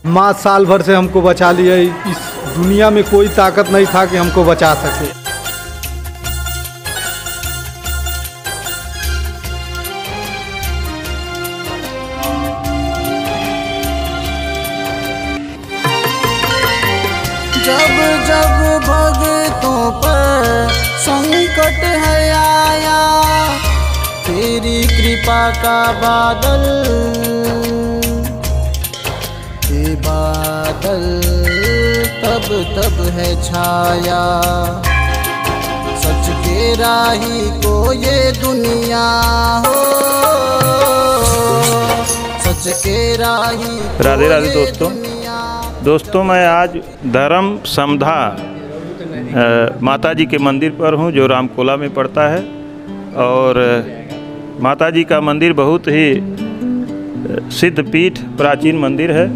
माँ साल भर से हमको बचा लिया। इस दुनिया में कोई ताकत नहीं था कि हमको बचा सके। जब जब भक्तों पर संकट है आया, तेरी कृपा का बादल, ये बादल तब तब है छाया। सच के राही को ये दुनिया हो, सच के राही। राधे राधे दोस्तों, मैं आज धर्म समधा माताजी के मंदिर पर हूँ जो रामकोला में पड़ता है। और माताजी का मंदिर बहुत ही सिद्ध पीठ प्राचीन मंदिर है।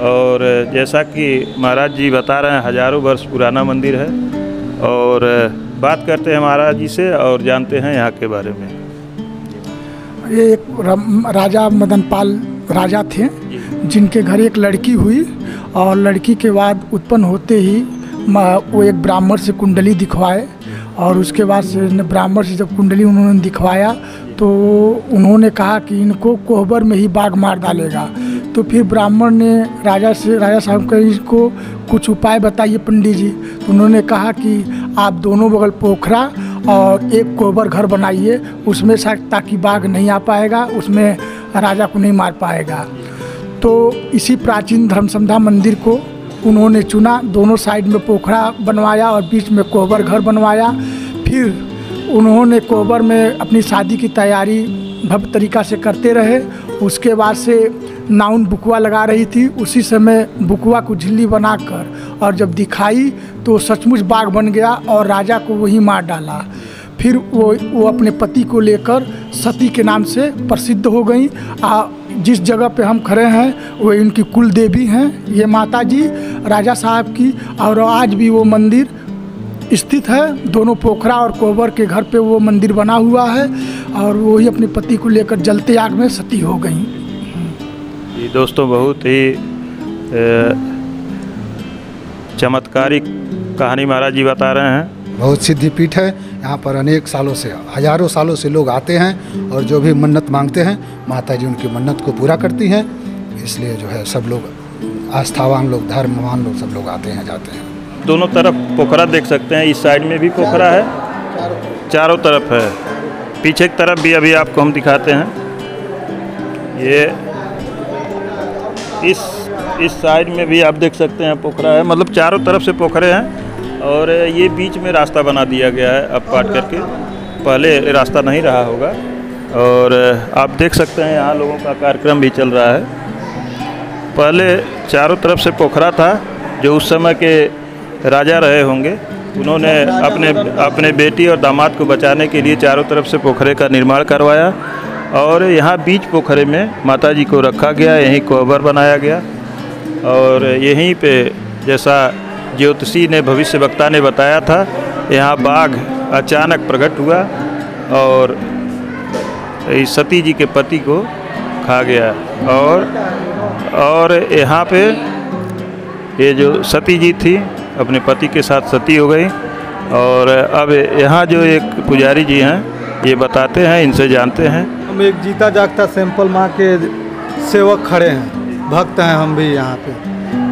और जैसा कि महाराज जी बता रहे हैं, हजारों वर्ष पुराना मंदिर है। और बात करते हैं महाराज जी से और जानते हैं यहाँ के बारे में। ये एक राजा मदनपाल राजा थे जिनके घर एक लड़की हुई, और लड़की के बाद उत्पन्न होते ही वो एक ब्राह्मण से कुंडली दिखवाए। और उसके बाद से ब्राह्मण से जब कुंडली उन्होंने दिखवाया तो उन्होंने कहा कि इनको कोहबर में ही बाघ मार डालेगा। तो फिर ब्राह्मण ने राजा साहब को इसको कुछ उपाय बताइए पंडित जी। तो उन्होंने कहा कि आप दोनों बगल पोखरा और एक कोहबर घर बनाइए, उसमें ताकि बाघ नहीं आ पाएगा, उसमें राजा को नहीं मार पाएगा। तो इसी प्राचीन धर्मसमधा मंदिर को उन्होंने चुना, दोनों साइड में पोखरा बनवाया और बीच में कोहबर घर बनवाया। फिर उन्होंने कोहबर में अपनी शादी की तैयारी भव्य तरीक़ा से करते रहे। उसके बाद से नाउन बुकुआ लगा रही थी, उसी समय बुकुआ को झिल्ली बनाकर और जब दिखाई तो सचमुच बाघ बन गया और राजा को वही मार डाला। फिर वो अपने पति को लेकर सती के नाम से प्रसिद्ध हो गई। जिस जगह पे हम खड़े हैं वो इनकी कुल देवी हैं, ये माता जी राजा साहब की। और आज भी वो मंदिर स्थित है, दोनों पोखरा और कोहबर के घर पे वो मंदिर बना हुआ है। और वो ही अपने पति को लेकर जलते आग में सती हो गई। ये दोस्तों बहुत ही चमत्कारिक कहानी महाराज जी बता रहे हैं। बहुत सिद्धि पीठ है, यहाँ पर अनेक सालों से, हजारों सालों से लोग आते हैं और जो भी मन्नत मांगते हैं माता जी उनकी मन्नत को पूरा करती हैं। इसलिए जो है सब लोग आस्थावान लोग, धर्मवान लोग, सब लोग आते हैं जाते हैं। दोनों तरफ पोखरा देख सकते हैं, इस साइड में भी पोखरा है, चारों तरफ है। पीछे की तरफ भी अभी आपको हम दिखाते हैं। ये इस साइड में भी आप देख सकते हैं पोखरा है, मतलब चारों तरफ से पोखरे हैं। और ये बीच में रास्ता बना दिया गया है अब काट करके, पहले रास्ता नहीं रहा होगा। और आप देख सकते हैं यहाँ लोगों का कार्यक्रम भी चल रहा है। पहले चारों तरफ से पोखरा था, जो उस समय के राजा रहे होंगे, उन्होंने अपने बेटी और दामाद को बचाने के लिए चारों तरफ से पोखरे का निर्माण करवाया। और यहाँ बीच पोखरे में माता जी को रखा गया, यहीं कोहबर बनाया गया। और यहीं पे जैसा ज्योतिषी ने, भविष्यवक्ता ने बताया था, यहाँ बाघ अचानक प्रकट हुआ और इस सती जी के पति को खा गया। और यहाँ पे ये जो सती जी थी अपने पति के साथ सती हो गई। और अब यहाँ जो एक पुजारी जी हैं ये बताते हैं, इनसे जानते हैं। हम एक जीता जागता सैंपल माँ के सेवक खड़े हैं, भक्त हैं हम भी यहाँ पे।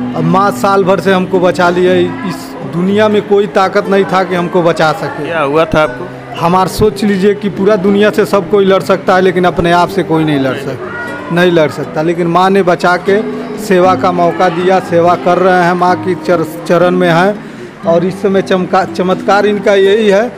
अब माँ साल भर से हमको बचा लिया। इस दुनिया में कोई ताकत नहीं था कि हमको बचा सके। क्या हुआ था आपको? हमारा सोच लीजिए कि पूरा दुनिया से सब कोई लड़ सकता है, लेकिन अपने आप से कोई नहीं लड़ सकता। लेकिन माँ ने बचा के सेवा का मौका दिया, सेवा कर रहे हैं, माँ की चरण में हैं। और इस समय चमत्कार इनका यही है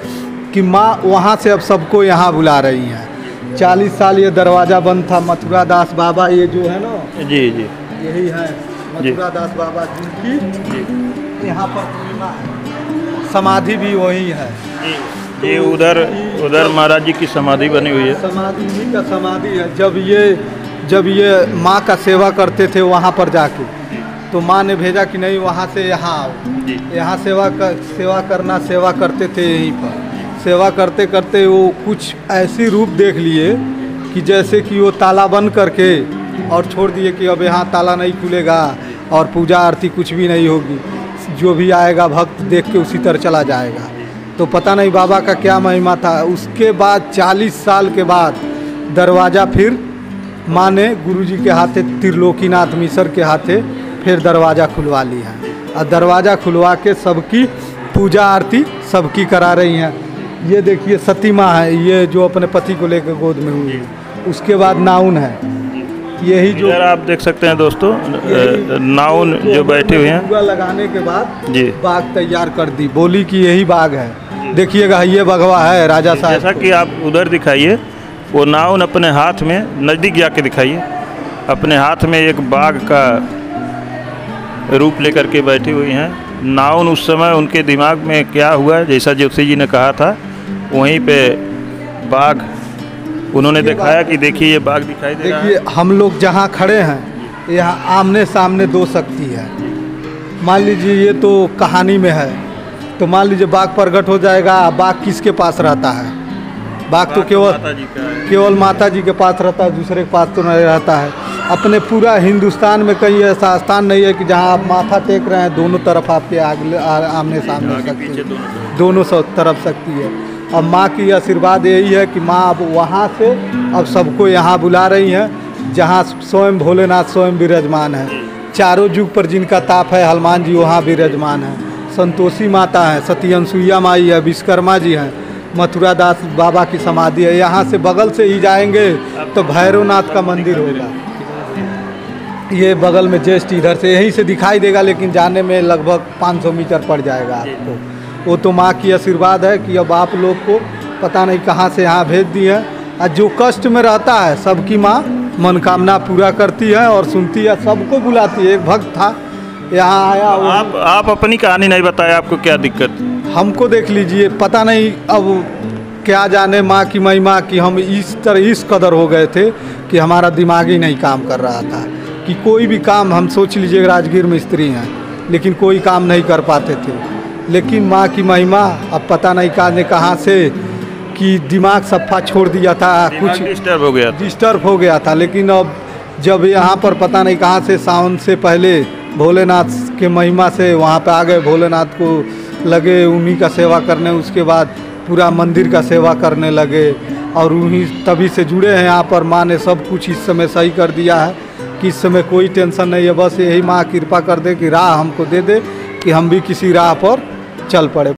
कि माँ वहाँ से अब सबको यहाँ बुला रही हैं। 40 साल ये दरवाज़ा बंद था। मथुरा दास बाबा ये जो है ना, जी यही है मथुरा दास बाबा जिनकी यहाँ पर प्रतिमा है, समाधि भी वही है। ये उधर महाराज जी की समाधि बनी हुई है। समाधि ही का समाधि है। जब ये माँ का सेवा करते थे वहाँ पर जाके, तो माँ ने भेजा कि नहीं वहाँ से यहाँ आओ, यहाँ सेवा करते थे। यहीं पर सेवा करते करते वो कुछ ऐसी रूप देख लिए कि जैसे कि वो ताला बंद करके और छोड़ दिए कि अब यहाँ ताला नहीं खुलेगा और पूजा आरती कुछ भी नहीं होगी, जो भी आएगा भक्त देख के उसी तरह चला जाएगा। तो पता नहीं बाबा का क्या महिमा था। उसके बाद 40 साल के बाद दरवाज़ा फिर माँ ने गुरुजी के हाथे, त्रिलोकीनाथ मिश्र के हाथे फिर दरवाज़ा खुलवा लिया है और दरवाज़ा खुलवा के सबकी पूजा आरती सबकी करा रही हैं। ये देखिए सती माँ है, ये जो अपने पति को लेकर गोद में हुई है। उसके बाद नाउन है, यही जो आप देख सकते हैं दोस्तों, नाउन जो बैठे हुए हैं। पूरा लगाने के बाद जी बाग तैयार कर दी, बोली कि यही बाग है। देखिएगा ये बगवा है राजा साहब। जैसा कि आप उधर दिखाइए, वो नाउन अपने हाथ में, नज़दीक जाके दिखाइए, अपने हाथ में एक बाघ का रूप लेकर के बैठी हुई हैं। नाउन उस समय उनके दिमाग में क्या हुआ, जैसा ज्योति जी ने कहा था, वहीं पे बाघ उन्होंने दिखाया कि देखिए ये बाघ दिखाई दे रहा है। देखिए हम लोग जहाँ खड़े हैं यहाँ आमने सामने दो शक्ति है। मान लीजिए ये तो कहानी में है, तो मान लीजिए बाघ प्रकट हो जाएगा। बाघ किसके पास रहता है? बाघ तो केवल माता जी के पास रहता है, दूसरे के पास तो नहीं रहता है। अपने पूरा हिंदुस्तान में कहीं ऐसा स्थान नहीं है कि जहां आप माथा टेक रहे हैं दोनों तरफ आपके आमने सामने शक्ति है, दोनों तरफ शक्ति है। अब माँ की आशीर्वाद यही है कि माँ अब वहाँ से अब सबको यहाँ बुला रही हैं जहाँ स्वयं भोलेनाथ स्वयं विराजमान है। चारों युग पर जिनका ताप है हनुमान जी वहाँ विराजमान है। संतोषी माता है, सती अनसुईया माई है, विश्वकर्मा जी हैं, मथुरा दास बाबा की समाधि है। यहाँ से बगल से ही जाएंगे तो भैरवनाथ का मंदिर होगा। ये बगल में जस्ट इधर से यहीं से दिखाई देगा, लेकिन जाने में लगभग 500 मीटर पड़ जाएगा आपको। वो तो माँ की आशीर्वाद है कि अब आप लोग को पता नहीं कहाँ से यहाँ भेज दी है। और जो कष्ट में रहता है सबकी माँ मनोकामना पूरा करती है और सुनती है, सबको बुलाती है। एक भक्त था यहाँ आया, आप अपनी कहानी नहीं बताया, आपको क्या दिक्कत? हमको देख लीजिए, पता नहीं अब क्या जाने माँ की महिमा कि हम इस कदर हो गए थे कि हमारा दिमाग ही नहीं काम कर रहा था कि कोई भी काम, हम सोच लीजिए राजगीर में स्त्री हैं लेकिन कोई काम नहीं कर पाते थे। लेकिन माँ की महिमा अब पता नहीं कहाँ से कि दिमाग सफ़ा छोड़ दिया था, कुछ डिस्टर्ब हो गया था। लेकिन अब जब यहाँ पर पता नहीं कहाँ से सावन से पहले भोलेनाथ के महिमा से वहाँ पे आ गए, भोलेनाथ को लगे उन्हीं का सेवा करने, उसके बाद पूरा मंदिर का सेवा करने लगे और उन्हीं तभी से जुड़े हैं यहाँ पर। माँ ने सब कुछ इस समय सही कर दिया है कि इस समय कोई टेंशन नहीं है। बस यही माँ कृपा कर दे कि राह हमको दे दे कि हम भी किसी राह पर चल पड़े।